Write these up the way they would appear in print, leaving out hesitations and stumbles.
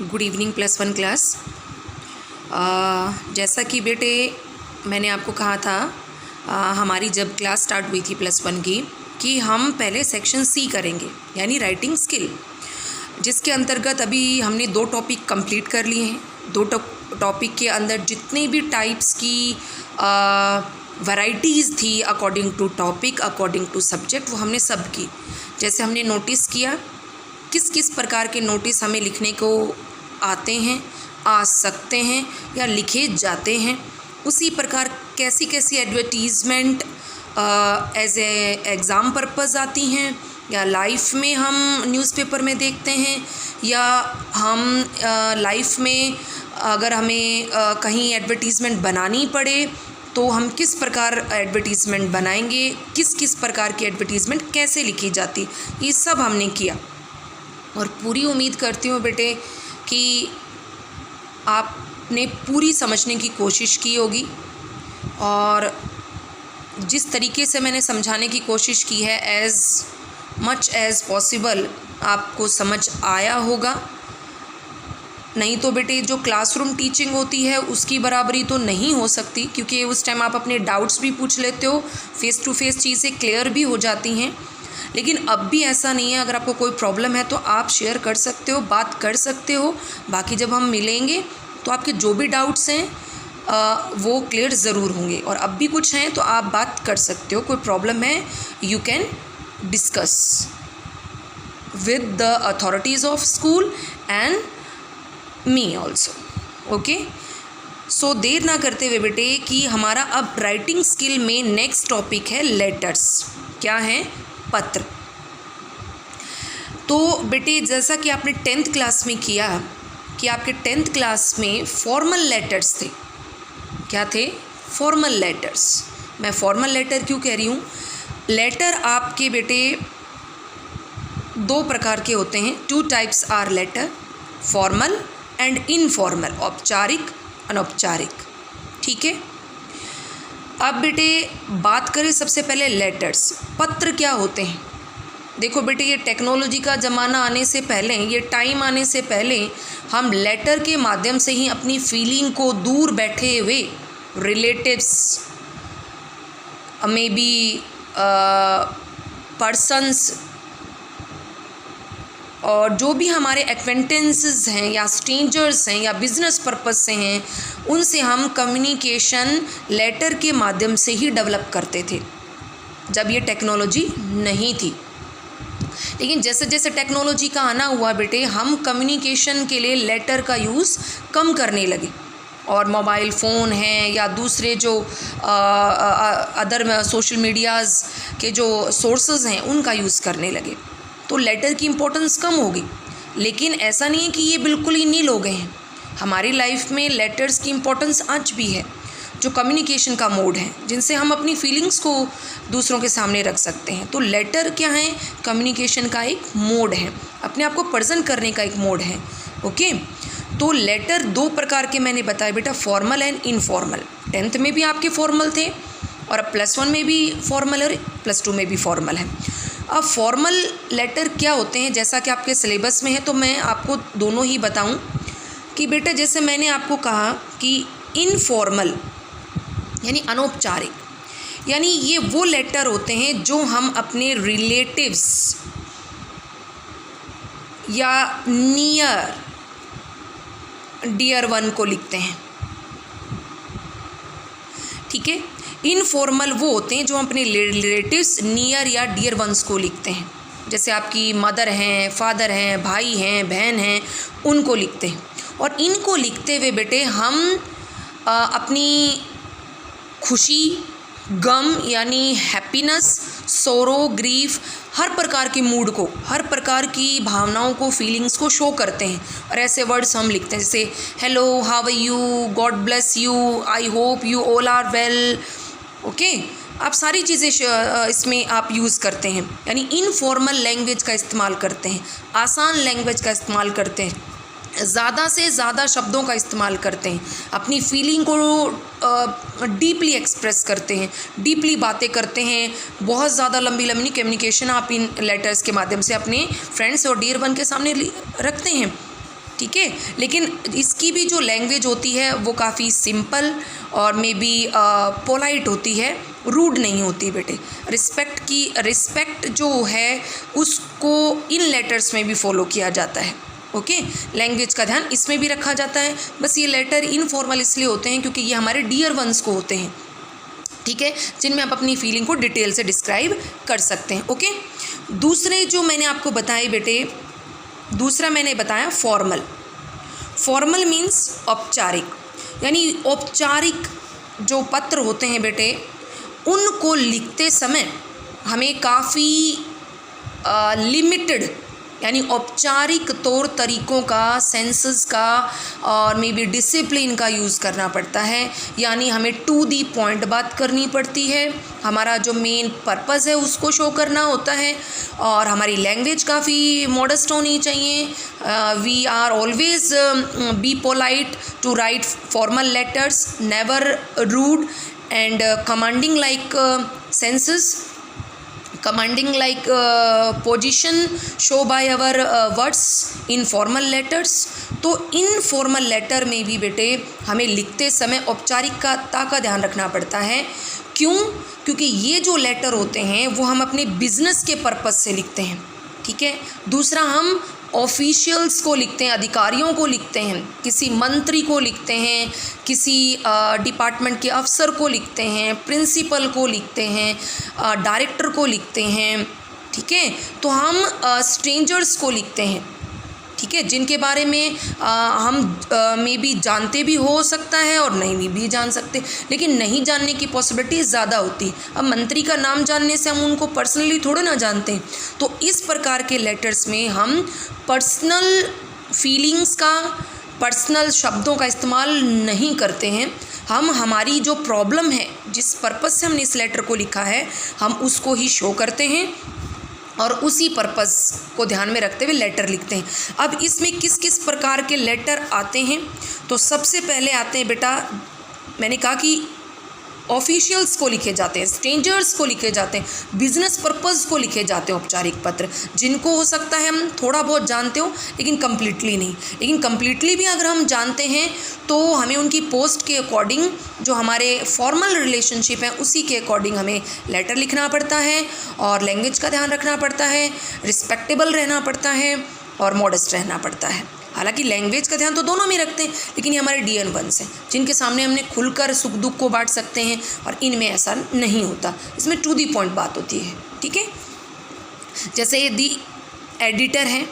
Good evening +1 class. जैसा कि बेटे मैंने आपको कहा था हमारी जब क्लास स्टार्ट हुई थी +1 की कि हम पहले सेक्शन सी करेंगे यानी राइटिंग स्किल, जिसके अंतर्गत अभी हमने 2 टॉपिक कंप्लीट कर लिए हैं। 2 टॉपिक के अंदर जितने भी टाइप्स की वैरायटीज़ थी according to topic, according to subject, वो हमने सब की। जैसे हमने नोटिस किया किस किस प्रकार के नोटिस हमें लिखने को आते हैं, आ सकते हैं या लिखे जाते हैं, उसी प्रकार कैसी कैसी advertisement as a exam purpose आती हैं या लाइफ में हम न्यूज़पेपर में देखते हैं, या हम लाइफ में अगर हमें कहीं एडवर्टीज़मेंट बनानी पड़े तो हम किस प्रकार एडवर्टीज़मेंट बनाएंगे, किस किस प्रकार की एडवर्टीज़मेंट कैसे लिखी जाती, ये सब हमने किया। और पूरी उम्मीद करती हूँ बेटे कि आपने पूरी समझने की कोशिश की होगी, और जिस तरीके से मैंने समझाने की कोशिश की है एज़ मच एज़ पॉसिबल आपको समझ आया होगा। नहीं तो बेटे जो क्लासरूम टीचिंग होती है उसकी बराबरी तो नहीं हो सकती, क्योंकि उस टाइम आप अपने डाउट्स भी पूछ लेते हो, फ़ेस टू फेस चीज़ें क्लियर भी हो जाती हैं। लेकिन अब भी ऐसा नहीं है, अगर आपको कोई प्रॉब्लम है तो आप शेयर कर सकते हो, बात कर सकते हो। बाकी जब हम मिलेंगे तो आपके जो भी डाउट्स हैं वो क्लियर ज़रूर होंगे, और अब भी कुछ हैं तो आप बात कर सकते हो। कोई प्रॉब्लम है you can discuss with the authorities of school and me also. Okay, so देर ना करते हुए बेटे कि हमारा अब राइटिंग स्किल में नेक्स्ट टॉपिक है लेटर्स। क्या है? पत्र। तो बेटे जैसा कि आपने 10th क्लास में किया कि आपके 10th क्लास में फॉर्मल लेटर्स थे। क्या थे? Formal letters. मैं फॉर्मल लेटर क्यों कह रही हूँ? लेटर आपके बेटे 2 प्रकार के होते हैं। 2 types are letter, formal and informal, औपचारिक अनौपचारिक। ठीक है, अब बेटे बात करें सबसे पहले लेटर्स। पत्र क्या होते हैं? देखो बेटे, ये टेक्नोलॉजी का ज़माना आने से पहले, ये टाइम आने से पहले हम लेटर के माध्यम से ही अपनी फीलिंग को दूर बैठे हुए रिलेटिव्स, मे बी पर्सन्स, और जो भी हमारे एक्वेंटेंसेस हैं या स्ट्रेंजर्स हैं या बिज़नेस पर्पस से हैं, उनसे हम कम्युनिकेशन लेटर के माध्यम से ही डेवलप करते थे जब ये टेक्नोलॉजी नहीं थी। लेकिन जैसे जैसे टेक्नोलॉजी का आना हुआ बेटे, हम कम्युनिकेशन के लिए लेटर का यूज़ कम करने लगे, और मोबाइल फ़ोन हैं या दूसरे जो अदर सोशल मीडियाज़ के जो सोर्सेज हैं उनका यूज़ करने लगे, तो लेटर की इम्पोर्टेंस कम होगी। लेकिन ऐसा नहीं है कि ये बिल्कुल ही नील हो गए हैं। हमारी लाइफ में लेटर्स की इम्पोर्टेंस आज भी है, जो कम्युनिकेशन का मोड है, जिनसे हम अपनी फीलिंग्स को दूसरों के सामने रख सकते हैं। तो लेटर क्या है? कम्युनिकेशन का एक मोड है, अपने आप को प्रेजेंट करने का एक मोड है। ओके, तो लेटर 2 प्रकार के मैंने बताया बेटा, फॉर्मल एंड इनफॉर्मल। 10th में भी आपके फॉर्मल थे, और अब +1 में भी फॉर्मल और +2 में भी फॉर्मल है। अब फॉर्मल लेटर क्या होते हैं, जैसा कि आपके सिलेबस में है, तो मैं आपको दोनों ही बताऊं कि बेटा जैसे मैंने आपको कहा कि इनफॉर्मल यानी अनौपचारिक, यानी ये वो लेटर होते हैं जो हम अपने रिलेटिव्स या नियर डियर वन को लिखते हैं। ठीक है, इनफॉर्मल वो होते हैं जो हम अपने रिलेटिव्स नियर या डियर वंस को लिखते हैं, जैसे आपकी मदर हैं, फादर हैं, भाई हैं, बहन हैं, उनको लिखते हैं। और इनको लिखते हुए बेटे हम अपनी खुशी, गम यानी हैप्पीनेस, सोरो, ग्रीफ, हर प्रकार की मूड को, हर प्रकार की भावनाओं को, फीलिंग्स को शो करते हैं। और ऐसे वर्ड्स हम लिखते हैं जैसे hello, how are you, God bless you, I hope you all are well. Okay, आप सारी चीज़ें इसमें आप यूज़ करते हैं, यानी इनफॉर्मल लैंग्वेज का इस्तेमाल करते हैं, आसान लैंग्वेज का इस्तेमाल करते हैं, ज़्यादा से ज़्यादा शब्दों का इस्तेमाल करते हैं, अपनी फीलिंग को डीपली एक्सप्रेस करते हैं, डीपली बातें करते हैं। बहुत ज़्यादा लंबी लंबी कम्युनिकेशन आप इन लेटर्स के माध्यम से अपने फ्रेंड्स और डियर वन के सामने रखते हैं। ठीक है। लेकिन इसकी भी जो लैंग्वेज होती है वो काफ़ी सिंपल और मे बी पोलाइट होती है, रूड नहीं होती बेटे। रिस्पेक्ट जो है उसको इन लेटर्स में भी फॉलो किया जाता है। ओके, लैंग्वेज का ध्यान इसमें भी रखा जाता है। बस ये लेटर इनफॉर्मल इसलिए होते हैं क्योंकि ये हमारे डियर वंस को होते हैं, ठीक है, जिनमें आप अपनी फीलिंग को डिटेल से डिस्क्राइब कर सकते हैं। ओके, दूसरे जो मैंने आपको बताए बेटे, दूसरा मैंने बताया फॉर्मल। फॉर्मल मीन्स औपचारिक, यानी औपचारिक जो पत्र होते हैं बेटे, उनको लिखते समय हमें काफ़ी लिमिटेड यानी औपचारिक तौर तरीक़ों का, सेंसेस का और मे बी डिसिप्लिन का यूज़ करना पड़ता है। यानी हमें टू दी पॉइंट बात करनी पड़ती है, हमारा जो मेन पर्पज़ है उसको शो करना होता है, और हमारी लैंग्वेज काफ़ी मॉडेस्ट होनी चाहिए। We are always be polite to write formal letters, never rude and commanding like senses, commanding like position show by our words in formal letters। तो इन फॉर्मल लेटर में भी बेटे हमें लिखते समय औपचारिकता का ध्यान रखना पड़ता है। क्यों? क्योंकि ये जो लेटर होते हैं वो हम अपने बिजनेस के पर्पज़ से लिखते हैं, ठीक है। दूसरा, हम ऑफिशियल्स को लिखते हैं, अधिकारियों को लिखते हैं, किसी मंत्री को लिखते हैं, किसी डिपार्टमेंट के अफसर को लिखते हैं, प्रिंसिपल को लिखते हैं, डायरेक्टर को लिखते हैं, ठीक है। तो हम स्ट्रेंजर्स को लिखते हैं, ठीक है, जिनके बारे में हम मे बी जानते भी हो सकता है और नहीं भी जान सकते, लेकिन नहीं जानने की पॉसिबिलिटी ज़्यादा होती है। अब मंत्री का नाम जानने से हम उनको पर्सनली थोड़े ना जानते हैं। तो इस प्रकार के लेटर्स में हम पर्सनल फीलिंग्स का, पर्सनल शब्दों का इस्तेमाल नहीं करते हैं। हम हमारी जो प्रॉब्लम है, जिस पर्पज़ से हमने इस लेटर को लिखा है, हम उसको ही शो करते हैं और उसी पर्पज़ को ध्यान में रखते हुए लेटर लिखते हैं। अब इसमें किस किस प्रकार के लेटर आते हैं, तो सबसे पहले आते हैं बेटा, मैंने कहा कि ऑफिशियल्स को लिखे जाते हैं, स्ट्रेंजर्स को लिखे जाते हैं, बिजनेस पर्पज़ को लिखे जाते हैं औपचारिक पत्र, जिनको हो सकता है हम थोड़ा बहुत जानते हो लेकिन कम्प्लीटली नहीं। लेकिन कम्प्लीटली भी अगर हम जानते हैं तो हमें उनकी पोस्ट के अकॉर्डिंग, जो हमारे फॉर्मल रिलेशनशिप है उसी के अकॉर्डिंग हमें लेटर लिखना पड़ता है, और लैंग्वेज का ध्यान रखना पड़ता है, रिस्पेक्टेबल रहना पड़ता है और मॉडेस्ट रहना पड़ता है। हालांकि लैंग्वेज का ध्यान तो दोनों में रखते हैं, लेकिन ये हमारे डियर वंस हैं जिनके सामने हमने खुलकर सुख दुख को बांट सकते हैं, और इनमें ऐसा नहीं होता। इसमें टू दी पॉइंट बात होती है, ठीक है। जैसे ये दी एडिटर हैं,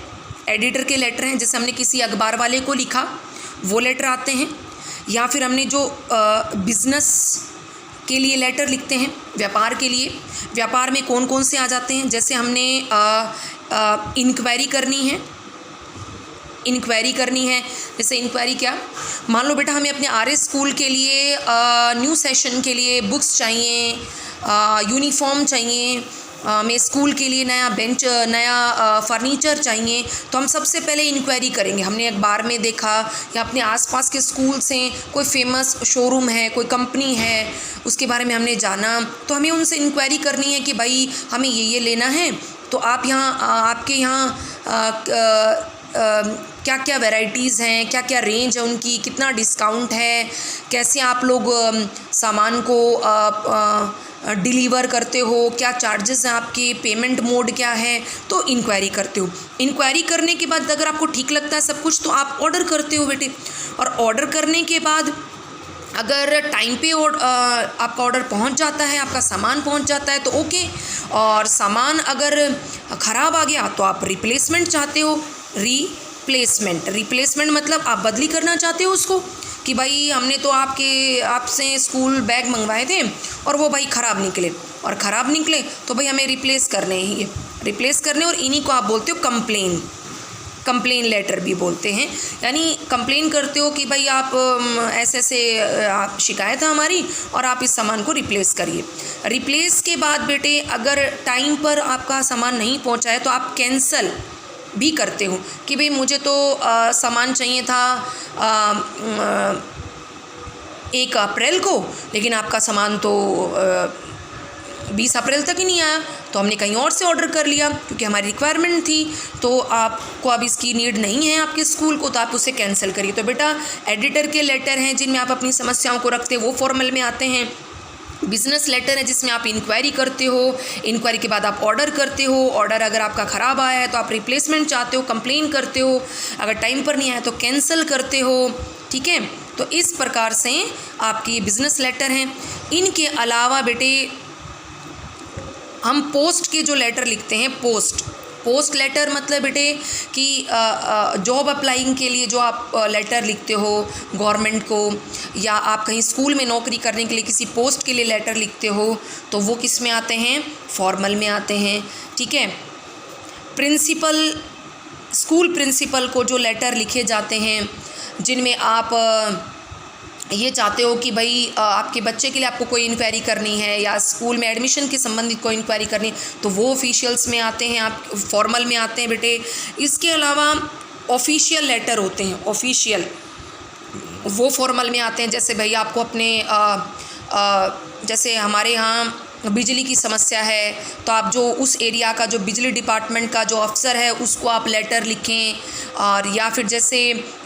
एडिटर के लेटर हैं, जैसे हमने किसी अखबार वाले को लिखा वो लेटर आते हैं, या फिर हमने जो बिज़नेस के लिए लेटर लिखते हैं, व्यापार के लिए, व्यापार में कौन कौन से आ जाते हैं। जैसे हमने इंक्वायरी करनी है, इंक्वायरी करनी है। जैसे इंक्वायरी क्या, मान लो बेटा हमें अपने आरएस स्कूल के लिए न्यू सेशन के लिए बुक्स चाहिए, यूनिफॉर्म चाहिए, हमें स्कूल के लिए नया बेंच, नया फर्नीचर चाहिए, तो हम सबसे पहले इंक्वायरी करेंगे। हमने अखबार में देखा या अपने आसपास के स्कूल से कोई फेमस शोरूम है, कोई कंपनी है, उसके बारे में हमने जाना, तो हमें उनसे इंक्वायरी करनी है कि भाई हमें ये लेना है, तो आप यहाँ, आपके यहाँ क्या क्या वैरायटीज़ हैं, क्या क्या रेंज है उनकी, कितना डिस्काउंट है, कैसे आप लोग सामान को डिलीवर करते हो, क्या चार्जेस हैं आपके, पेमेंट मोड क्या है, तो इंक्वायरी करते हो। इंक्वायरी करने के बाद अगर आपको ठीक लगता है सब कुछ, तो आप ऑर्डर करते हो बेटे, और ऑर्डर करने के बाद अगर टाइम पे आपका ऑर्डर पहुंच जाता है, आपका सामान पहुंच जाता है तो ओके, और सामान अगर ख़राब आ गया तो आप रिप्लेसमेंट चाहते हो। रिप्लेसमेंट मतलब आप बदली करना चाहते हो उसको, कि भाई हमने तो आपसे स्कूल बैग मंगवाए थे और वो भाई ख़राब निकले, और ख़राब निकले तो भाई हमें रिप्लेस करने ही, रिप्लेस करने, और इन्हीं को आप बोलते हो कंप्लेन लेटर भी बोलते हैं। यानी कंप्लेन करते हो कि भाई आप ऐसे आप शिकायत है हमारी और आप इस सामान को रिप्लेस करिए। रिप्लेस के बाद बेटे अगर टाइम पर आपका सामान नहीं पहुंचा है तो आप कैंसल भी करते हो कि भाई मुझे तो सामान चाहिए था 1 अप्रैल को, लेकिन आपका सामान तो 20 अप्रैल तक ही नहीं आया, तो तो हमने कहीं और से ऑर्डर कर लिया क्योंकि हमारी रिक्वायरमेंट थी, तो आपको अब इसकी नीड नहीं है आपके स्कूल को, तो आप उसे कैंसिल करिए। तो बेटा एडिटर के लेटर हैं जिनमें आप अपनी समस्याओं को रखते हैं, वो फॉर्मल में आते हैं। बिजनेस लेटर है जिसमें आप इंक्वायरी करते हो, इंक्वायरी के बाद आप ऑर्डर करते हो, ऑर्डर अगर आपका ख़राब आया है तो आप रिप्लेसमेंट चाहते हो, कंप्लेन करते हो, अगर टाइम पर नहीं आया तो कैंसिल करते हो, ठीक है। तो इस प्रकार से आपकी बिजनेस लेटर हैं। इनके अलावा बेटे हम पोस्ट के जो लेटर लिखते हैं, पोस्ट लेटर मतलब बेटे कि जॉब अप्लाइंग के लिए जो आप लेटर लिखते हो गवर्नमेंट को, या आप कहीं स्कूल में नौकरी करने के लिए किसी पोस्ट के लिए लेटर लिखते हो, तो वो किस में आते हैं, फॉर्मल में आते हैं, ठीक है। स्कूल प्रिंसिपल को जो लेटर लिखे जाते हैं जिनमें आप ये चाहते हो कि भाई आपके बच्चे के लिए आपको कोई इंक्वायरी करनी है या स्कूल में एडमिशन के संबंधित कोई इंक्वायरी करनी है, तो वो ऑफिशियल्स में आते हैं, आप फॉर्मल में आते हैं बेटे। इसके अलावा ऑफिशियल लेटर होते हैं, ऑफिशियल, वो फॉर्मल में आते हैं। जैसे भाई आपको अपने जैसे हमारे यहाँ बिजली की समस्या है तो आप जो उस एरिया का जो बिजली डिपार्टमेंट का जो अफसर है उसको आप लेटर लिखें, और या फिर जैसे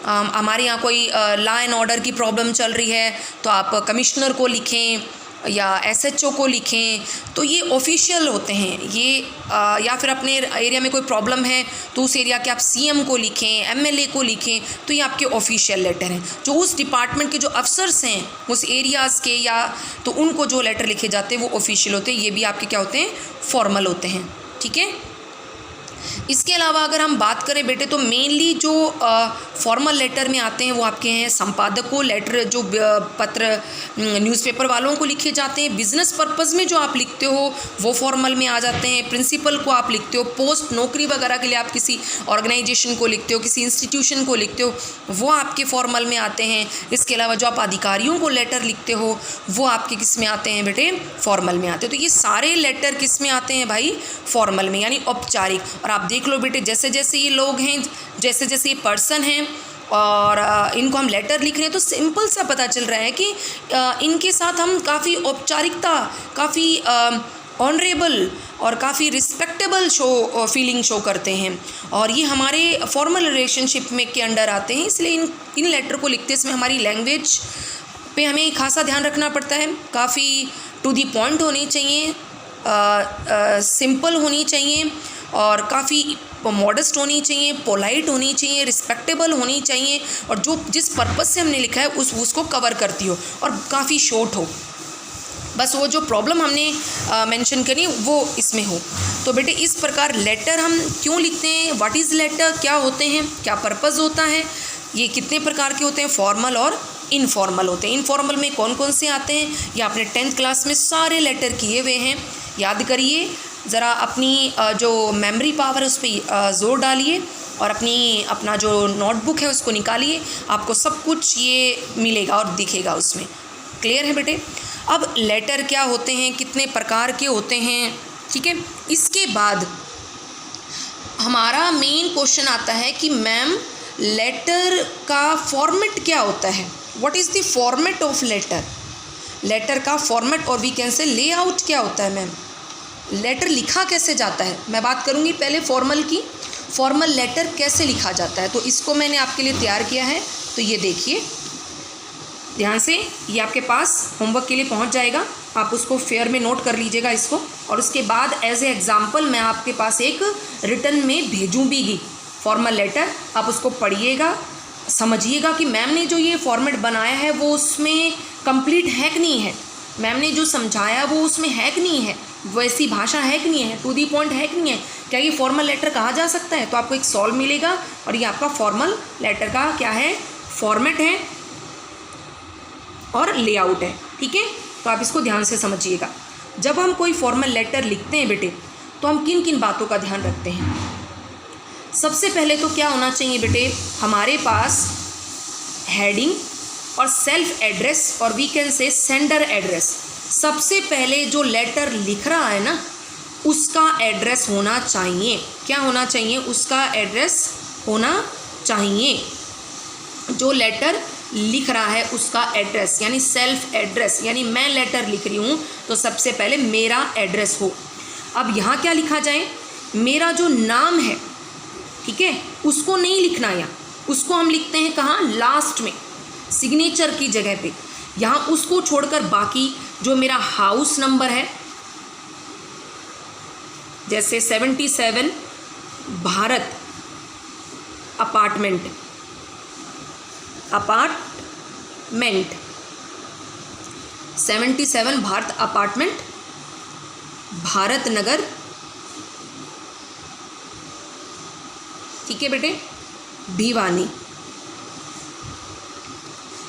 हमारे यहाँ कोई लॉ एंड ऑर्डर की प्रॉब्लम चल रही है तो आप कमिश्नर को लिखें या एसएचओ को लिखें, तो ये ऑफिशियल होते हैं ये। या फिर अपने एरिया में कोई प्रॉब्लम है तो उस एरिया के आप सीएम को लिखें, एमएलए को लिखें, तो ये आपके ऑफिशियल लेटर हैं। जो उस डिपार्टमेंट के जो अफसर्स हैं उस एरियाज़ के, या तो उनको जो लेटर लिखे जाते हैं वो ऑफिशियल होते हैं, ये भी आपके क्या होते हैं, फॉर्मल होते हैं, ठीक है। इसके अलावा अगर हम बात करें बेटे तो मेनली जो फॉर्मल लेटर में आते हैं वो आपके हैं संपादक को लेटर, जो पत्र न्यूज़पेपर वालों को लिखे जाते हैं। बिजनेस पर्पस में जो आप लिखते हो वो फॉर्मल में आ जाते हैं। प्रिंसिपल को आप लिखते हो, पोस्ट नौकरी वगैरह के लिए आप किसी ऑर्गेनाइजेशन को लिखते हो, किसी इंस्टीट्यूशन को लिखते हो, वो आपके फॉर्मल में आते हैं। इसके अलावा जो आप अधिकारियों को लेटर लिखते हो वो आपके किस में आते हैं बेटे, फॉर्मल में आते हैं। तो ये सारे लेटर किस में आते हैं भाई, फॉर्मल में, यानी औपचारिक। और आप देख लो बेटे जैसे जैसे ये लोग हैं, जैसे जैसे ये पर्सन हैं और इनको हम लेटर लिख रहे हैं तो सिंपल सा पता चल रहा है कि इनके साथ हम काफ़ी औपचारिकता, काफ़ी ऑनरेबल और काफ़ी रिस्पेक्टेबल फीलिंग शो करते हैं, और ये हमारे फॉर्मल रिलेशनशिप में के अंडर आते हैं। इसलिए इन लेटर को लिखते समय हमारी लैंग्वेज पे हमें खासा ध्यान रखना पड़ता है। काफ़ी टू दी पॉइंट होनी चाहिए, सिंपल होनी चाहिए, और काफ़ी मॉडेस्ट होनी चाहिए, पोलाइट होनी चाहिए, रिस्पेक्टेबल होनी चाहिए, और जो जिस पर्पस से हमने लिखा है उसको कवर करती हो, और काफ़ी शॉर्ट हो। बस वो जो प्रॉब्लम हमने मेंशन करी वो इसमें हो। तो बेटे इस प्रकार लेटर हम क्यों लिखते हैं, व्हाट इज़ लेटर, क्या होते हैं, क्या पर्पस होता है, ये कितने प्रकार के होते हैं, फॉर्मल और इनफॉर्मल होते हैं। इनफॉर्मल में कौन कौन से आते हैं, ये आपने 10th क्लास में सारे लेटर किए हुए हैं, याद करिए ज़रा। अपनी जो मेमोरी पावर है उस पर ज़ोर डालिए, और अपना जो नोटबुक है उसको निकालिए, आपको सब कुछ ये मिलेगा और दिखेगा उसमें। क्लियर है बेटे। अब लेटर क्या होते हैं, कितने प्रकार के होते हैं, ठीक है। इसके बाद हमारा मेन क्वेश्चन आता है कि मैम लेटर का फॉर्मेट क्या होता है, what is the format of letter, letter का फॉर्मेट, और वी कैन से लेआउट क्या होता है मैम, लेटर लिखा कैसे जाता है। मैं बात करूँगी पहले फॉर्मल की, फॉर्मल लेटर कैसे लिखा जाता है, तो इसको मैंने आपके लिए तैयार किया है। तो ये देखिए ध्यान से, ये आपके पास होमवर्क के लिए पहुंच जाएगा, आप उसको फेयर में नोट कर लीजिएगा इसको, और उसके बाद एज ए एग्ज़ाम्पल मैं आपके पास एक रिटन में भेजूँगी फॉर्मल लेटर, आप उसको पढ़िएगा, समझिएगा कि मैम ने जो ये फॉर्मेट बनाया है वो उसमें कंप्लीट है कि नहीं है, मैम ने जो समझाया वो उसमें है कि नहीं है, वैसी भाषा है कि नहीं है, टू दी पॉइंट है कि नहीं है, क्या ये फॉर्मल लेटर कहा जा सकता है। तो आपको एक सॉल्व मिलेगा, और ये आपका फॉर्मल लेटर का क्या है, फॉर्मेट है और लेआउट है, ठीक है। तो आप इसको ध्यान से समझिएगा। जब हम कोई फॉर्मल लेटर लिखते हैं बेटे तो हम किन किन बातों का ध्यान रखते हैं। सबसे पहले तो क्या होना चाहिए बेटे, हमारे पास हेडिंग और सेल्फ एड्रेस, और we can say sender address. सबसे पहले जो लेटर लिख रहा है ना उसका एड्रेस होना चाहिए, क्या होना चाहिए, उसका एड्रेस होना चाहिए। जो लेटर लिख रहा है उसका एड्रेस, यानी सेल्फ एड्रेस, यानी मैं लेटर लिख रही हूँ तो सबसे पहले मेरा एड्रेस हो। अब यहाँ क्या लिखा जाए, मेरा जो नाम है, ठीक है, उसको नहीं लिखना यहाँ, उसको हम लिखते हैं कहाँ, लास्ट में, सिग्नेचर की जगह पे। यहाँ उसको छोड़कर बाकी जो मेरा हाउस नंबर है, जैसे 77 भारत अपार्टमेंट 77 भारत अपार्टमेंट, भारत नगर, ठीक है बेटे, भिवानी,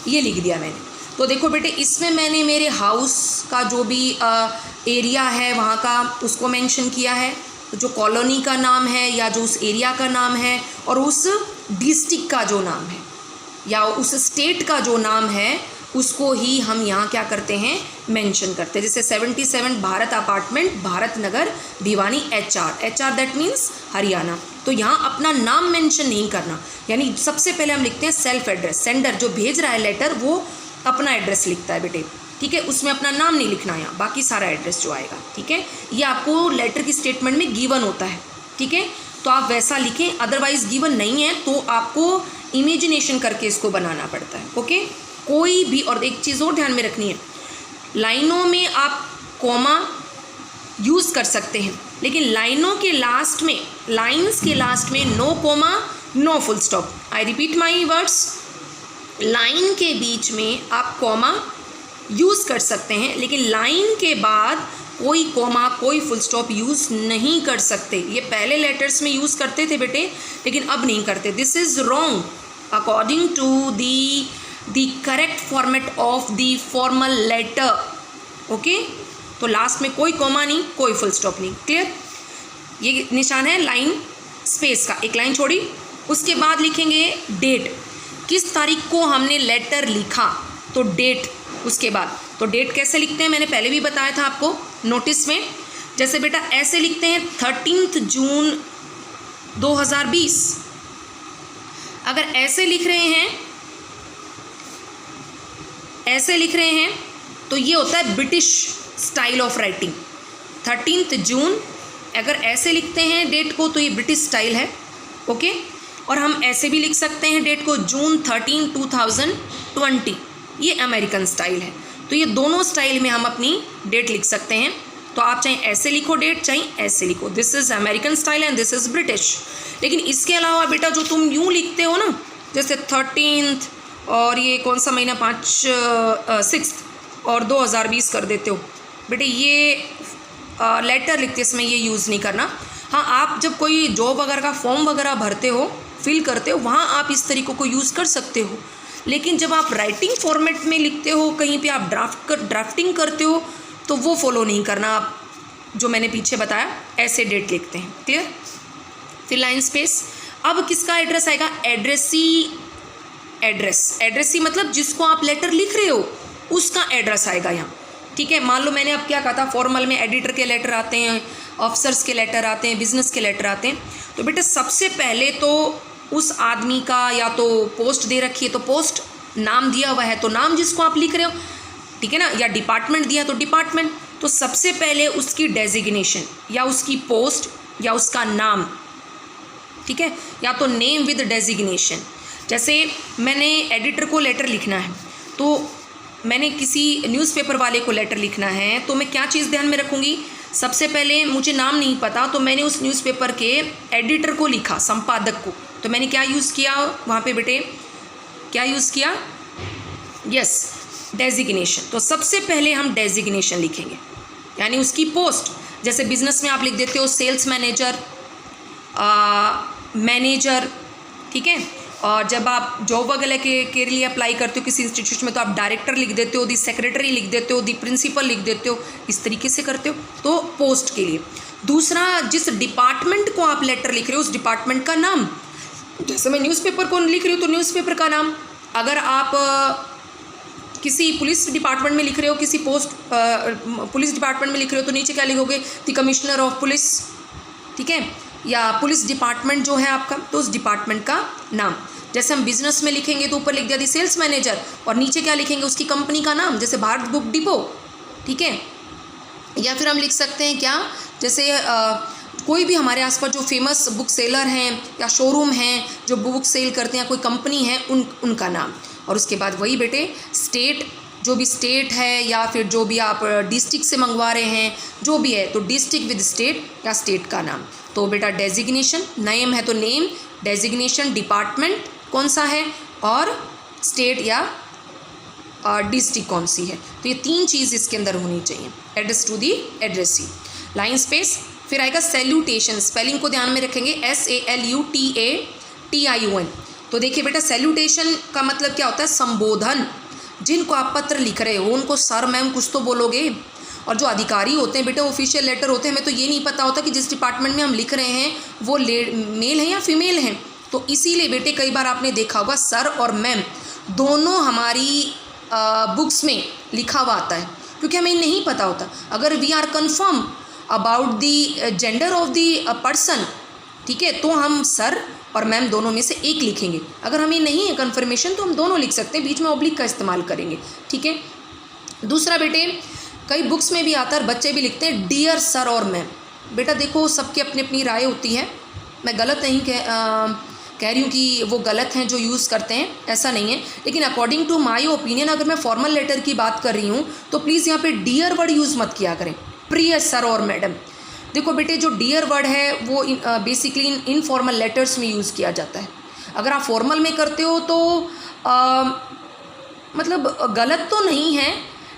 ये लिख दिया मैंने। तो देखो बेटे, इसमें मैंने मेरे हाउस का जो भी एरिया है वहाँ का उसको मेंशन किया है, जो कॉलोनी का नाम है या जो उस एरिया का नाम है, और उस डिस्ट्रिक्ट का जो नाम है या उस स्टेट का जो नाम है उसको ही हम यहाँ क्या करते हैं, मेंशन करते हैं। जैसे 77 Bharat apartment, Bharat Nagar, Bhiwani, HR that means Haryana. तो यहाँ अपना नाम मेंशन नहीं करना, यानी सबसे पहले हम लिखते हैं सेल्फ एड्रेस। सेंडर जो भेज रहा है लेटर वो अपना एड्रेस लिखता है बेटे, ठीक है, उसमें अपना नाम नहीं लिखना यहाँ, बाकी सारा एड्रेस जो आएगा, ठीक है। ये आपको लेटर की स्टेटमेंट में गिवन होता है, ठीक है, तो आप वैसा लिखें। अदरवाइज गिवन नहीं है तो आपको इमेजिनेशन करके इसको बनाना पड़ता है, ओके। कोई भी, और एक चीज़ और ध्यान में रखनी है, लाइनों में आप कॉमा यूज़ कर सकते हैं, लेकिन लाइनों के लास्ट में, लाइन्स के लास्ट में no comma no full stop. I repeat my words, line के बीच में आप कॉमा यूज़ कर सकते हैं, लेकिन लाइन के बाद कोई कॉमा कोई फुल स्टॉप यूज़ नहीं कर सकते। ये पहले लेटर्स में यूज़ करते थे बेटे, लेकिन अब नहीं करते। This is wrong according to the correct format of the formal letter, okay. तो लास्ट में कोई कॉमा नहीं, कोई फुल स्टॉप नहीं, क्लियर। ये निशान है लाइन स्पेस का, एक लाइन छोड़ी, उसके बाद लिखेंगे डेट, किस तारीख को हमने लेटर लिखा, तो डेट उसके बाद। तो डेट कैसे लिखते हैं मैंने पहले भी बताया था आपको नोटिस में। जैसे बेटा ऐसे लिखते हैं 13 जून 2020। अगर ऐसे लिख रहे हैं, ऐसे लिख रहे हैं तो ये होता है ब्रिटिश स्टाइल ऑफ राइटिंग। 13 जून अगर ऐसे लिखते हैं डेट को तो ये ब्रिटिश स्टाइल है, ओके। और हम ऐसे भी लिख सकते हैं डेट को जून 13, 2020, ये अमेरिकन स्टाइल है। तो ये दोनों स्टाइल में हम अपनी डेट लिख सकते हैं। तो आप चाहे ऐसे लिखो डेट, चाहे ऐसे लिखो, this is American style and this is British. लेकिन इसके अलावा बेटा जो तुम यूँ लिखते हो ना, जैसे 13 और ये कौन सा महीना 6 और 2020 कर देते हो बेटे, ये लेटर लिखते इसमें ये यूज़ नहीं करना। हाँ, आप जब कोई जॉब वगैरह का फॉर्म वगैरह भरते हो, फिल करते हो, वहाँ आप इस तरीक़ों को यूज़ कर सकते हो। लेकिन जब आप राइटिंग फॉर्मेट में लिखते हो, कहीं पे आप ड्राफ्टिंग करते हो, तो वो फॉलो नहीं करना। आप जो मैंने पीछे बताया ऐसे डेट लिखते हैं, क्लियर। फिर लाइन स्पेस। अब किसका एड्रेस आएगा, एड्रेसी। एड्रेसी मतलब जिसको आप लेटर लिख रहे हो उसका एड्रेस आएगा यहाँ, ठीक है। मान लो मैंने अब क्या कहा था, फॉर्मल में एडिटर के लेटर आते हैं, ऑफिसर्स के लेटर आते हैं, बिजनेस के लेटर आते हैं। तो बेटा सबसे पहले तो उस आदमी का या तो पोस्ट दे रखी है तो पोस्ट, नाम दिया हुआ है तो नाम जिसको आप लिख रहे हो, ठीक है ना, या डिपार्टमेंट दिया तो डिपार्टमेंट। तो सबसे पहले उसकी डेजिग्नेशन या उसकी पोस्ट या उसका नाम, ठीक है, या तो नेम विद डेजिग्नेशन। जैसे मैंने एडिटर को लेटर लिखना है, तो मैंने किसी न्यूज़पेपर वाले को लेटर लिखना है, तो मैं क्या चीज़ ध्यान में रखूँगी, सबसे पहले मुझे नाम नहीं पता तो मैंने उस न्यूज़पेपर के एडिटर को लिखा, संपादक को। तो मैंने क्या यूज़ किया वहाँ पे बेटे, क्या यूज़ किया, यस, डेजिग्नेशन। तो सबसे पहले हम डेजिग्नेशन लिखेंगे, यानी उसकी पोस्ट। जैसे बिजनेस में आप लिख देते हो सेल्स मैनेजर, मैनेजर, ठीक है। और जब आप जॉब वगैरह के लिए अप्लाई करते हो किसी इंस्टीट्यूट में, तो आप डायरेक्टर लिख देते हो, दी सेक्रेटरी लिख देते हो, दी प्रिंसिपल लिख देते हो, इस तरीके से करते हो। तो पोस्ट के लिए। दूसरा, जिस डिपार्टमेंट को आप लेटर लिख रहे हो उस डिपार्टमेंट का नाम। जैसे मैं न्यूज़पेपर को लिख रही हूँ तो न्यूज़पेपर का नाम। अगर आप किसी पुलिस डिपार्टमेंट में लिख रहे हो, किसी पुलिस डिपार्टमेंट में लिख रहे हो तो नीचे क्या लिखोगे, द कमिश्नर ऑफ पुलिस, ठीक है, या पुलिस डिपार्टमेंट जो है आपका, तो उस डिपार्टमेंट का नाम। जैसे हम बिजनेस में लिखेंगे तो ऊपर लिख दिया दी सेल्स मैनेजर, और नीचे क्या लिखेंगे, उसकी कंपनी का नाम, जैसे भारत बुक डिपो, ठीक है। या फिर हम लिख सकते हैं क्या, जैसे कोई भी हमारे आसपास जो फेमस बुक सेलर हैं या शोरूम हैं जो बुक सेल करते हैं, कोई कंपनी है, उनका नाम। और उसके बाद वही बेटे स्टेट, जो भी स्टेट है या फिर जो भी आप डिस्ट्रिक्ट से मंगवा रहे हैं, जो भी है, तो डिस्ट्रिक्ट विद स्टेट या स्टेट का नाम। तो बेटा डेजिग्नेशन, नेम है तो नेम, डेजिग्नेशन, डिपार्टमेंट कौन सा है, और स्टेट या डिस्ट्रिक्ट कौन सी है। तो ये 3 चीज़ इसके अंदर होनी चाहिए। Address to the addressee, line space, फिर आएगा सैल्यूटेशन, स्पेलिंग को ध्यान में रखेंगे, SALUTATION। तो देखिए बेटा सैल्यूटेशन का मतलब क्या होता है, संबोधन। जिनको आप पत्र लिख रहे हो उनको सर मैम कुछ तो बोलोगे, और जो अधिकारी होते हैं बेटा ऑफिशियल लेटर होते हैं, हमें तो ये नहीं पता होता कि जिस डिपार्टमेंट में हम लिख रहे हैं वो मेल है या फीमेल हैं। तो इसीलिए बेटे कई बार आपने देखा होगा सर और मैम दोनों हमारी बुक्स में लिखा हुआ आता है, क्योंकि हमें नहीं पता होता। अगर we are confirm about the gender of the person, ठीक है, तो हम सर और मैम दोनों में से एक लिखेंगे। अगर हमें नहीं है कन्फर्मेशन तो हम दोनों लिख सकते हैं, बीच में ऑब्लिक का इस्तेमाल करेंगे, ठीक है। दूसरा बेटे कई बुक्स में भी आता है, बच्चे भी लिखते हैं डियर सर और मैम। बेटा देखो सबकी अपनी अपनी राय होती है, मैं गलत नहीं कह रही हूँ कि वो गलत हैं जो यूज़ करते हैं, ऐसा नहीं है, लेकिन अकॉर्डिंग टू माय ओपिनियन अगर मैं फॉर्मल लेटर की बात कर रही हूँ तो प्लीज़ यहाँ पे डियर वर्ड यूज़ मत किया करें, प्रिय सर और मैडम। देखो बेटे जो डियर वर्ड है वो बेसिकली इनफॉर्मल लेटर्स में यूज़ किया जाता है। अगर आप फॉर्मल में करते हो तो मतलब गलत तो नहीं है,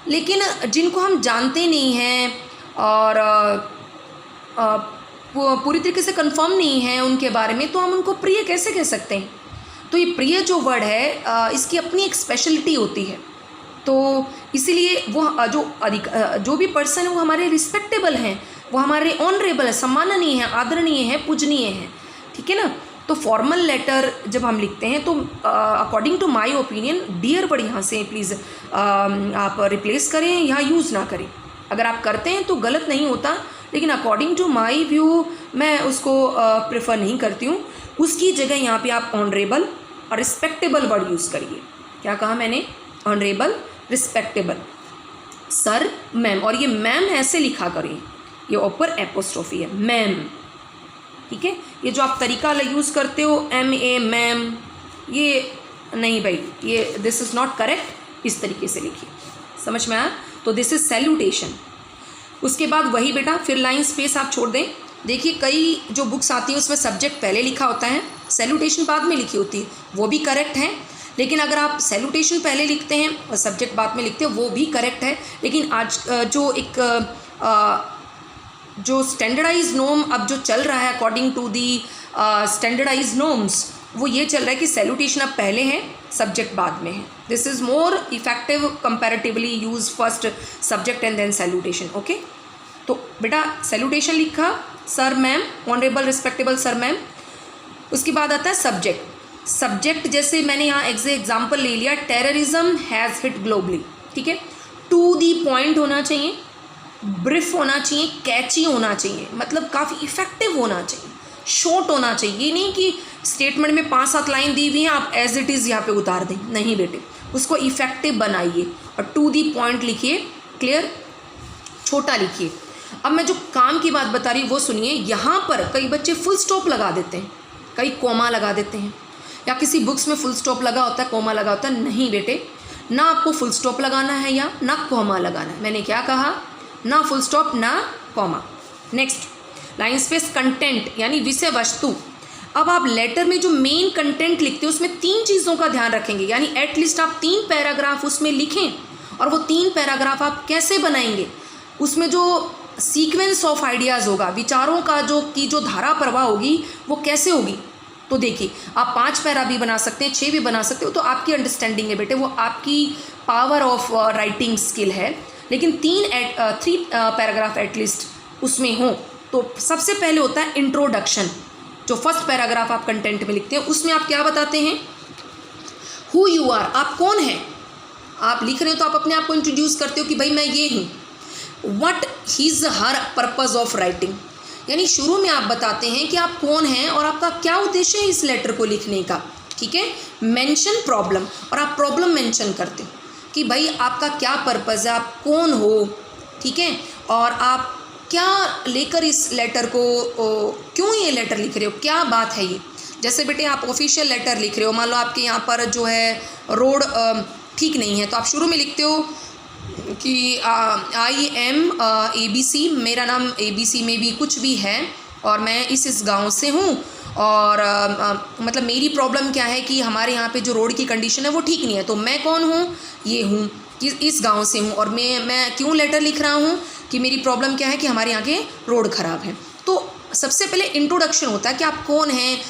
लेकिन जिनको हम जानते नहीं हैं और पूरी तरीके से कंफर्म नहीं है उनके बारे में, तो हम उनको प्रिय कैसे कह सकते हैं। तो ये प्रिय जो वर्ड है इसकी अपनी एक स्पेशलिटी होती है, तो इसीलिए वो जो भी पर्सन है वो हमारे रिस्पेक्टेबल हैं, वो हमारे ऑनरेबल है, सम्माननीय है, आदरणीय है, पूजनीय है, ठीक है ना। तो फॉर्मल लेटर जब हम लिखते हैं तो according to my opinion dear word यहाँ से प्लीज़ आप रिप्लेस करें, यहाँ यूज़ ना करें। अगर आप करते हैं तो गलत नहीं होता, लेकिन अकॉर्डिंग टू माय व्यू मैं उसको प्रेफर नहीं करती हूँ। उसकी जगह यहाँ पे आप ऑनरेबल और रिस्पेक्टेबल वर्ड यूज़ करिए। क्या कहा मैंने, ऑनरेबल, रिस्पेक्टेबल, सर मैम, और ये मैम ऐसे लिखा करें, ये ऊपर एपोस्ट्रोफी है, मैम, ठीक है। ये जो आप तरीका यूज़ करते हो MA मैम, ये नहीं भाई, ये दिस इज़ नॉट करेक्ट, इस तरीके से लिखिए, समझ में आया। तो दिस इज़ सैल्यूटेशन। उसके बाद वही बेटा फिर लाइन स्पेस आप छोड़ दें। देखिए कई जो बुक्स आती हैं उसमें सब्जेक्ट पहले लिखा होता है, सैल्यूटेशन बाद में लिखी होती है, वो भी करेक्ट है। लेकिन अगर आप सैल्यूटेशन पहले लिखते हैं और सब्जेक्ट बाद में लिखते हो वो भी करेक्ट है। लेकिन आज जो स्टैंडर्डाइज नॉर्म अब जो चल रहा है according to the standardise norms, वो ये चल रहा है कि सैल्यूटेशन अब पहले है, सब्जेक्ट बाद में है। This is more effective comparatively, use first subject and then salutation, okay. तो बेटा सैल्यूटेशन लिखा, sir ma'am, honourable respectable sir ma'am. उसके बाद आता है सब्जेक्ट। सब्जेक्ट जैसे मैंने यहाँ एग्जाम्पल ले लिया, टेररिज्म हैज़ हिट ग्लोबली, ठीक है। टू दी पॉइंट होना चाहिए, ब्रीफ होना चाहिए, कैची होना चाहिए, मतलब काफ़ी इफेक्टिव होना चाहिए, शॉर्ट होना चाहिए। ये नहीं कि स्टेटमेंट में 5-7 लाइन दी हुई हैं आप एज इट इज़ यहाँ पे उतार दें, नहीं बेटे, उसको इफेक्टिव बनाइए और टू दी पॉइंट लिखिए, क्लियर, छोटा लिखिए। अब मैं जो काम की बात बता रही हूँ वो सुनिए। यहाँ पर कई बच्चे फुल स्टॉप लगा देते हैं, कई कोमा लगा देते हैं, या किसी बुक्स में फुल स्टॉप लगा होता है, कोमा लगा होता है। नहीं बेटे, ना आपको फुल स्टॉप लगाना है या ना कोमा लगाना है। मैंने क्या कहा, ना फुल स्टॉप ना comma. Next line space, content यानी विषय वस्तु। अब आप लेटर में जो मेन कंटेंट लिखते हो उसमें 3 चीज़ों का ध्यान रखेंगे, यानी एटलीस्ट आप 3 पैराग्राफ उसमें लिखें। और वो 3 पैराग्राफ आप कैसे बनाएंगे, उसमें जो सीक्वेंस ऑफ आइडियाज़ होगा, विचारों का जो धारा प्रवाह होगी वो कैसे होगी। तो देखिए आप 5 पैरा भी बना सकते हैं, 6 भी बना सकते हो, तो आपकी अंडरस्टैंडिंग है बेटे, वो आपकी पावर ऑफ राइटिंग स्किल है। लेकिन 3 पैराग्राफ एटलीस्ट उसमें हो। तो सबसे पहले होता है इंट्रोडक्शन, जो फर्स्ट पैराग्राफ आप कंटेंट में लिखते हैं उसमें आप क्या बताते हैं, हु यू आर, आप कौन हैं। आप लिख रहे हो तो आप अपने आप को इंट्रोड्यूस करते हो कि भाई मैं ये हूँ। What is her purpose of writing, यानी शुरू में आप बताते हैं कि आप कौन हैं और आपका क्या उद्देश्य है इस लेटर को लिखने का, ठीक है। मेंशन प्रॉब्लम, और आप प्रॉब्लम मेंशन करते हो कि भाई आपका क्या पर्पज़ है, आप कौन हो, ठीक है, और आप क्या लेकर इस लेटर को, क्यों ये लेटर लिख रहे हो, क्या बात है ये। जैसे बेटे आप ऑफिशियल लेटर लिख रहे हो, मान लो आपके यहाँ पर जो है रोड ठीक नहीं है, तो आप शुरू में लिखते हो कि आई एम ABC, मेरा नाम ABC में भी कुछ भी है और मैं इस गांव से हूँ, और मतलब मेरी प्रॉब्लम क्या है कि हमारे यहाँ पे जो रोड की कंडीशन है वो ठीक नहीं है। तो मैं कौन हूँ, ये हूँ कि इस गांव से हूँ, और मैं क्यों लेटर लिख रहा हूँ कि मेरी प्रॉब्लम क्या है कि हमारे यहाँ के रोड ख़राब हैं। तो सबसे पहले इंट्रोडक्शन होता है कि आप कौन हैं,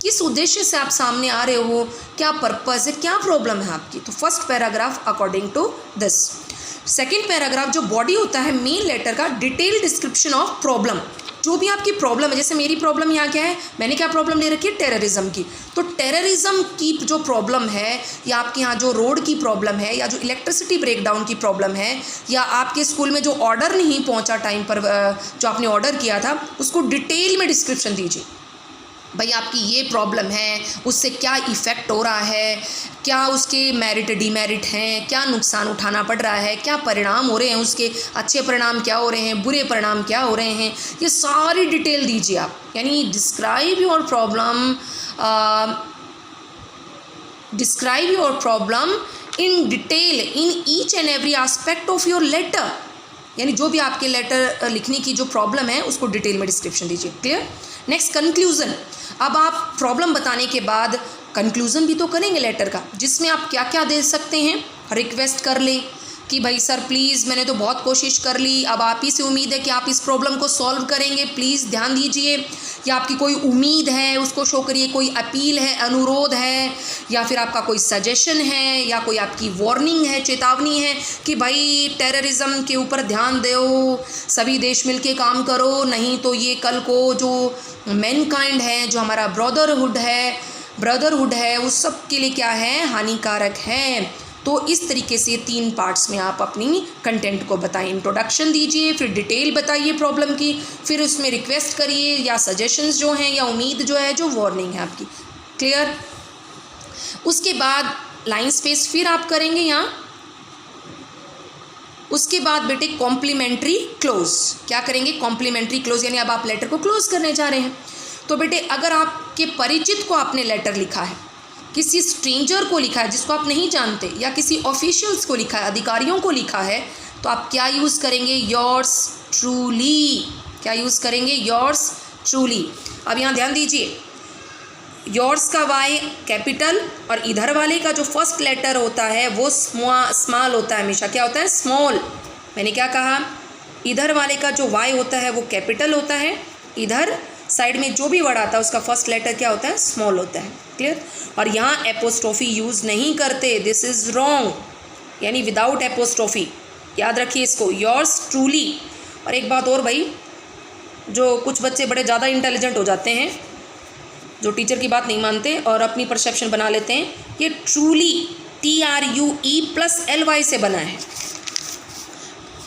किस उद्देश्य से आप सामने आ रहे हो, क्या पर्पज़ है, क्या प्रॉब्लम है आपकी। तो first paragraph according to this. Second paragraph जो बॉडी होता है मेन लेटर का, डिटेल डिस्क्रिप्शन ऑफ प्रॉब्लम, जो भी आपकी प्रॉब्लम है। जैसे मेरी प्रॉब्लम यहाँ क्या है, मैंने क्या प्रॉब्लम ले रखी है, टेररिज्म की। तो टेररिज्म की जो प्रॉब्लम है, या आपके यहाँ जो रोड की प्रॉब्लम है, या जो इलेक्ट्रिसिटी ब्रेकडाउन की प्रॉब्लम है, या आपके स्कूल में जो ऑर्डर नहीं पहुँचा टाइम पर, जो आपने ऑर्डर किया था, उसको डिटेल में डिस्क्रिप्शन दीजिए। भाई आपकी ये प्रॉब्लम है, उससे क्या इफ़ेक्ट हो रहा है, क्या उसके मेरिट डिमेरिट हैं, क्या नुकसान उठाना पड़ रहा है, क्या परिणाम हो रहे हैं, उसके अच्छे परिणाम क्या हो रहे हैं, बुरे परिणाम क्या हो रहे हैं, ये सारी डिटेल दीजिए आप। यानी describe your problem in detail in each and every aspect of your letter. यानी जो भी आपके लेटर लिखने की जो प्रॉब्लम है उसको डिटेल में डिस्क्रिप्शन दीजिए। क्लियर। Next conclusion. अब आप प्रॉब्लम बताने के बाद कंक्लूज़न भी तो करेंगे लेटर का, जिसमें आप क्या क्या दे सकते हैं। रिक्वेस्ट कर लें कि भाई सर प्लीज़, मैंने तो बहुत कोशिश कर ली, अब आप ही से उम्मीद है कि आप इस प्रॉब्लम को सॉल्व करेंगे, प्लीज़ ध्यान दीजिए। या आपकी कोई उम्मीद है उसको शो करिए, कोई अपील है, अनुरोध है, या फिर आपका कोई सजेशन है, या कोई आपकी वार्निंग है, चेतावनी है कि भाई टेररिज्म के ऊपर ध्यान दो, सभी देश मिलके काम करो, नहीं तो ये कल को जो मैनकाइंड है, जो हमारा ब्रदरहुड है उस सब के लिए क्या है, हानिकारक है। तो इस तरीके से 3 पार्ट्स में आप अपनी कंटेंट को बताएं। इंट्रोडक्शन दीजिए, फिर डिटेल बताइए प्रॉब्लम की, फिर उसमें रिक्वेस्ट करिए या सजेशंस जो हैं, या उम्मीद जो है, जो वार्निंग है आपकी। क्लियर। उसके बाद लाइन स्पेस फिर आप करेंगे यहाँ। उसके बाद बेटे कॉम्प्लीमेंट्री क्लोज। क्या करेंगे, कॉम्प्लीमेंट्री क्लोज, यानी अब आप लेटर को क्लोज करने जा रहे हैं। तो बेटे अगर आपके परिचित को आपने लेटर लिखा है, किसी स्ट्रेंजर को लिखा है जिसको आप नहीं जानते, या किसी ऑफिशियल्स को लिखा है, अधिकारियों को लिखा है, तो आप क्या यूज़ करेंगे, योर्स ट्रूली। क्या यूज़ करेंगे, योर्स ट्रूली। अब यहाँ ध्यान दीजिए, योर्स का वाई कैपिटल, और इधर वाले का जो फर्स्ट लेटर होता है वो स्मॉल होता है हमेशा। क्या होता है, स्मॉल। मैंने क्या कहा, इधर वाले का जो वाई होता है वो कैपिटल होता है, इधर साइड में जो भी वर्ड आता है उसका फर्स्ट लेटर क्या होता है, स्मॉल होता है। क्लियर। और यहाँ एपोस्ट्रोफी यूज़ नहीं करते, दिस इज़ रॉन्ग, यानी विदाउट एपोस्ट्रोफी। याद रखिए इसको, योर्स ट्रूली। और एक बात और भाई, जो कुछ बच्चे बड़े ज़्यादा इंटेलिजेंट हो जाते हैं, जो टीचर की बात नहीं मानते और अपनी परसेप्शन बना लेते हैं, ये ट्रूली TRUE+LY से बना है,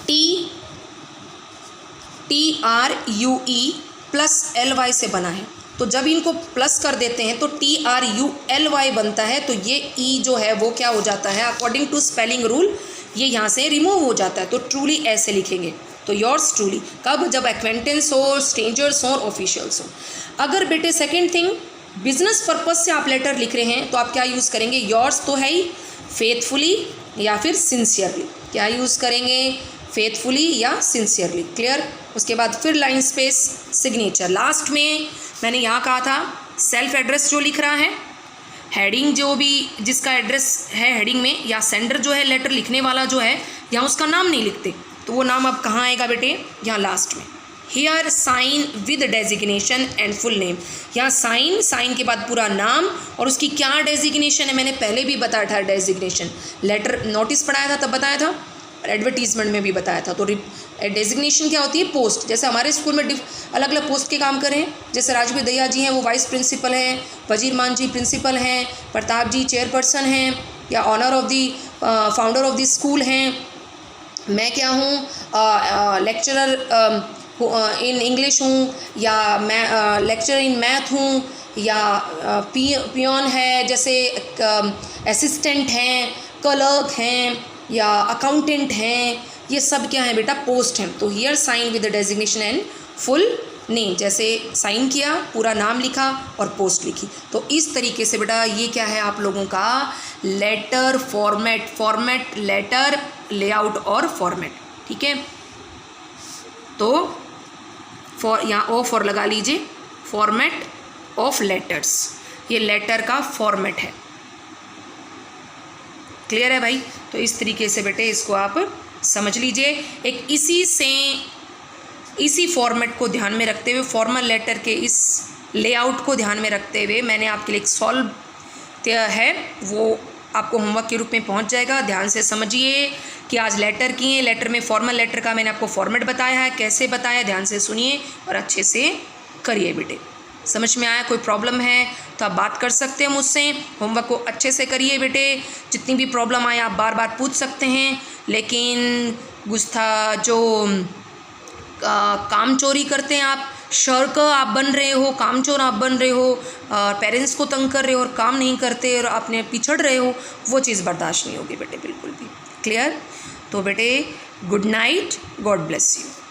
TRUE+LY से बना है। तो जब इनको प्लस कर देते हैं तो TRULY बनता है, तो ये ई जो है वो क्या हो जाता है, अकॉर्डिंग टू स्पेलिंग रूल ये यहाँ से रिमूव हो जाता है। तो ट्रूली ऐसे लिखेंगे। तो योर्स ट्रूली कब, जब एक्वेंटेंस हो, स्ट्रेंजर्स हो, ऑफिशियल्स हो। अगर बेटे सेकेंड थिंग, बिजनेस पर्पस से आप लेटर लिख रहे हैं तो आप क्या यूज़ करेंगे, योर्स तो है ही, फेथफुली या फिर सिंसियरली। क्या यूज़ करेंगे, फेथफुली या सिंसियरली। क्लियर। उसके बाद फिर लाइन स्पेस, सिग्नेचर। लास्ट में मैंने यहाँ कहा था सेल्फ एड्रेस जो लिख रहा है, हेडिंग जो भी जिसका एड्रेस है हेडिंग में, या सेंडर जो है लेटर लिखने वाला जो है, यहाँ उसका नाम नहीं लिखते, तो वो नाम अब कहाँ आएगा बेटे, यहाँ लास्ट में। Here sine with designation and full name. यहाँ साइन के बाद पूरा नाम, और उसकी क्या डेजिग्नेशन है, मैंने पहले भी बताया था डेजिग्नेशन, लेटर नोटिस पढ़ाया था तब बताया था, एडवर्टीजमेंट में भी बताया था। तो डेजिग्नेशन क्या होती है, पोस्ट। जैसे हमारे स्कूल में अलग अलग पोस्ट के काम करें, जैसे राजवीर दहिया जी हैं वो वाइस प्रिंसिपल हैं, वजीर मान जी प्रिंसिपल हैं, प्रताप जी चेयरपर्सन हैं, या honour of the founder of the school हैं। मैं क्या हूँ, लेक्चरर इन इंग्लिश हूँ, या मैं लेक्चरर इन मैथ हूँ, या पियोन है, जैसे असिस्टेंट हैं, क्लर्क हैं, या अकाउंटेंट हैं, ये सब क्या है बेटा, पोस्ट हैं। तो here sine with the designation and full name, जैसे साइन किया, पूरा नाम लिखा और पोस्ट लिखी। तो इस तरीके से बेटा ये क्या है आप लोगों का लेटर फॉर्मेट लेटर लेआउट और फॉर्मेट, ठीक है। तो यहाँ ओ फॉर लगा लीजिए, फॉर्मेट ऑफ लेटर्स, ये लेटर का फॉर्मेट है। क्लियर है भाई। तो इस तरीके से बेटे इसको आप समझ लीजिए। एक इसी फॉर्मेट को ध्यान में रखते हुए, फॉर्मल लेटर के इस लेआउट को ध्यान में रखते हुए मैंने आपके लिए एक सॉल्व है, वो आपको होमवर्क के रूप में पहुंच जाएगा। ध्यान से समझिए कि आज लेटर किए, लेटर में फॉर्मल लेटर का मैंने आपको फॉर्मेट बताया है, कैसे बताया, ध्यान से सुनिए और अच्छे से करिए बेटे। समझ में आया? कोई प्रॉब्लम है तो आप बात कर सकते हैं मुझसे। होमवर्क को अच्छे से करिए बेटे, जितनी भी प्रॉब्लम आए आप बार बार पूछ सकते हैं, लेकिन जो काम चोरी करते हैं आप, शर्क आप बन रहे हो, काम चोर आप बन रहे हो, पेरेंट्स को तंग कर रहे हो और काम नहीं करते और अपने पिछड़ रहे हो, वो चीज़ बर्दाश्त नहीं होगी बेटे, बिल्कुल भी। क्लियर? तो बेटे good night, God bless you.